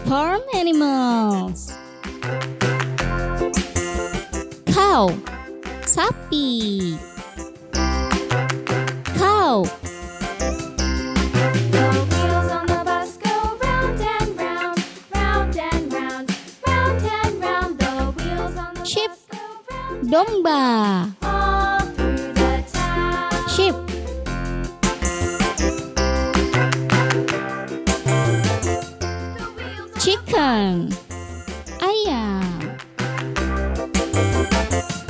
Farm animals. Cow, sapi. Cow. The wheels on the bus go round and round, round and round, round and round. The wheels on the Sheep, bus go round domba. all through the town. Sheep. The wheels on Chicken, ayam.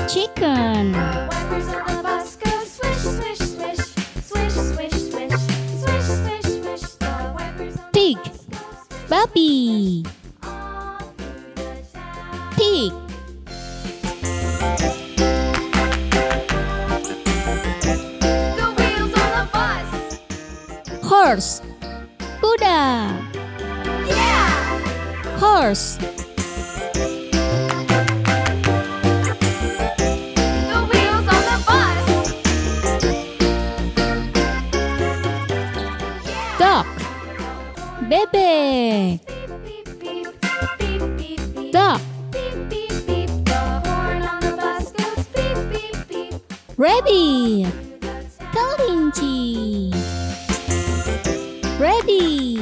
Chicken. the wipers on the bus go swish, swish, swish, swish, swish, swish, swish, swish, swish. The wipers on Pig, the bus go swish babi. all through the town. Pig. The wheels on the bus. Horse, kuda. Yeah! Horse. The wheels on the bus. Dog, bebek. Beep, beep, beep, beep, beep, beep. Dog. Beep, beep, beep. The horn on the bus goes beep, beep, beep. Rabbit, Through the town. kelinci. Rabbit.